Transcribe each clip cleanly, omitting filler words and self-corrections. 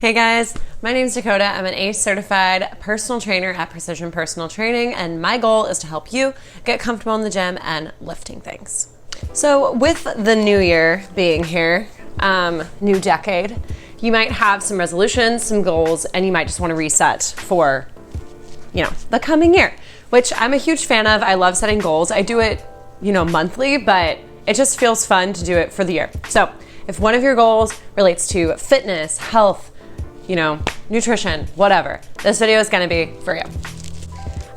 Hey guys, my name is Dakota. I'm an ACE certified personal trainer at Precision Personal Training, and my goal is to help you get comfortable in the gym and lifting things. So with the new year being here, new decade, you might have some resolutions, some goals, and you might just want to reset for, the coming year, which I'm a huge fan of. I love setting goals. I do it, monthly, but it just feels fun to do it for the year. So if one of your goals relates to fitness, health, nutrition, whatever, this video is gonna be for you.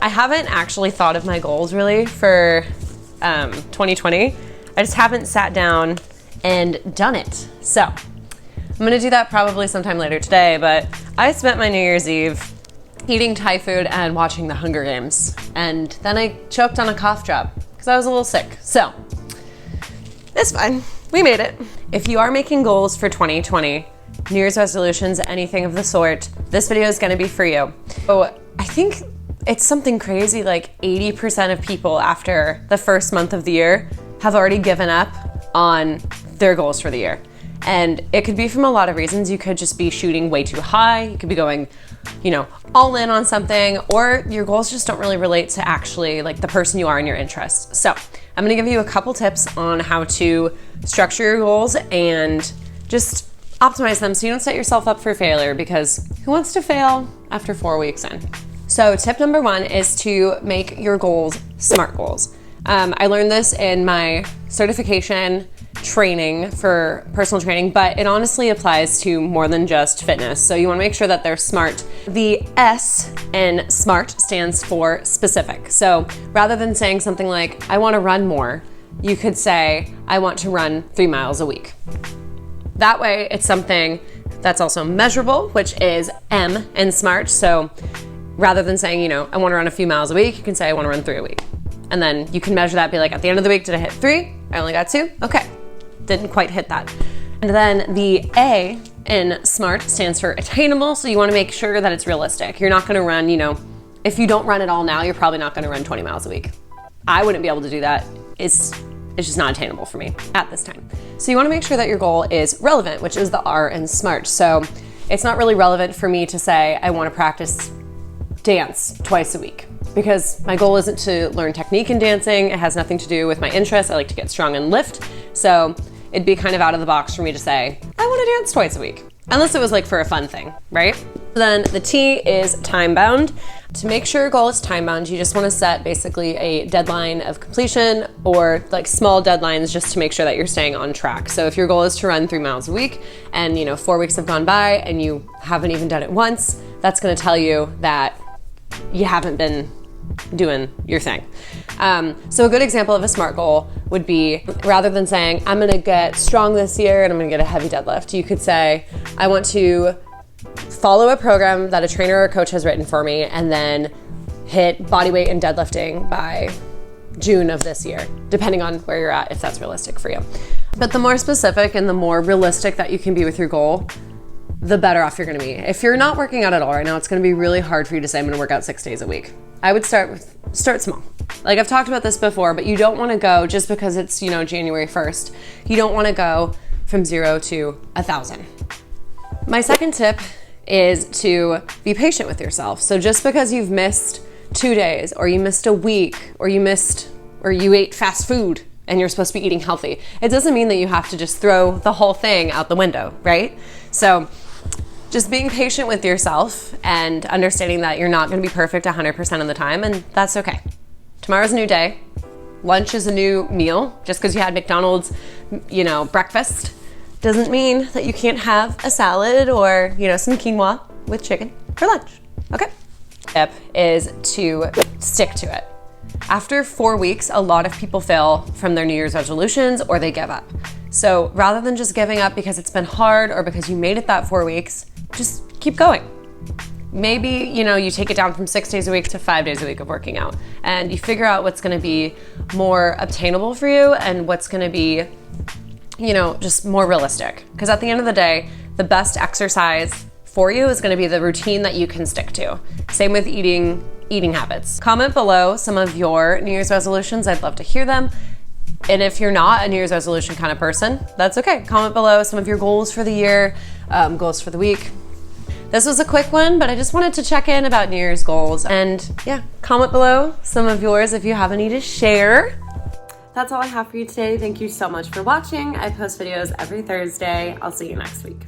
I haven't actually thought of my goals really for 2020. I just haven't sat down and done it. So I'm gonna do that probably sometime later today, but I spent my New Year's Eve eating Thai food and watching the Hunger Games. And then I choked on a cough drop because I was a little sick. So it's fine, we made it. If you are making goals for 2020, New Year's resolutions, anything of the sort, this video is gonna be for you. So I think it's something crazy, like 80% of people after the first month of the year have already given up on their goals for the year. And it could be from a lot of reasons. You could just be shooting way too high. You could be going, all in on something, or your goals just don't really relate to actually like the person you are and your interests. So I'm gonna give you a couple tips on how to structure your goals and just optimize them so you don't set yourself up for failure, because who wants to fail after 4 weeks in? So tip number one is to make your goals SMART goals. I learned this in my certification training for personal training, but it honestly applies to more than just fitness. So you want to make sure that they're SMART. The S in SMART stands for specific. So rather than saying something like, I want to run more, you could say, I want to run 3 miles a week. That way it's something that's also measurable, which is M in SMART. So rather than saying, I want to run a few miles a week, you can say I want to run 3 a week. And then you can measure that, be like, at the end of the week, did I hit 3? I only got 2? Okay, didn't quite hit that. And then the A in SMART stands for attainable. So you want to make sure that it's realistic. You're not going to run, if you don't run at all now, you're probably not going to run 20 miles a week. I wouldn't be able to do that. It's just not attainable for me at this time. So you want to make sure that your goal is relevant, which is the R in SMART. So it's not really relevant for me to say I want to practice dance twice a week, because my goal isn't to learn technique in dancing. It has nothing to do with my interests. I like to get strong and lift. So it'd be kind of out of the box for me to say, I want to dance twice a week, unless it was like for a fun thing, right? Then the T is time bound. To make sure your goal is time bound, you just want to set basically a deadline of completion, or like small deadlines, just to make sure that you're staying on track. So if your goal is to run 3 miles a week and 4 weeks have gone by and you haven't even done it once, that's going to tell you that you haven't been doing your thing. So a good example of a SMART goal would be, rather than saying, I'm gonna get strong this year and I'm gonna get a heavy deadlift, you could say, I want to follow a program that a trainer or a coach has written for me and then hit body weight and deadlifting by June of this year, depending on where you're at, if that's realistic for you. But the more specific and the more realistic that you can be with your goal, the better off you're gonna be. If you're not working out at all right now, it's gonna be really hard for you to say, I'm gonna work out 6 days a week. I would start small. Like I've talked about this before, but you don't wanna go just because it's, January 1st. You don't wanna go from 0 to 1,000. My second tip is to be patient with yourself. So just because you've missed 2 days, or you missed a week, or you ate fast food and you're supposed to be eating healthy, it doesn't mean that you have to just throw the whole thing out the window, right? So just being patient with yourself and understanding that you're not going to be perfect 100% of the time, and that's okay. Tomorrow's a new day. Lunch is a new meal. Just because you had McDonald's, breakfast doesn't mean that you can't have a salad or, some quinoa with chicken for lunch. Okay. Tip is to stick to it. After 4 weeks, a lot of people fail from their New Year's resolutions, or they give up. So rather than just giving up because it's been hard or because you made it that 4 weeks, just keep going. Maybe, you take it down from 6 days a week to 5 days a week of working out, and you figure out what's going to be more obtainable for you and what's going to be, just more realistic. Because at the end of the day, the best exercise for you is going to be the routine that you can stick to. Same with eating habits. Comment below some of your New Year's resolutions. I'd love to hear them. And if you're not a New Year's resolution kind of person, that's okay. Comment below some of your goals for the year, goals for the week, This was a quick one, but I just wanted to check in about New Year's goals. And yeah, comment below some of yours if you have any to share. That's all I have for you today. Thank you so much for watching. I post videos every Thursday. I'll see you next week.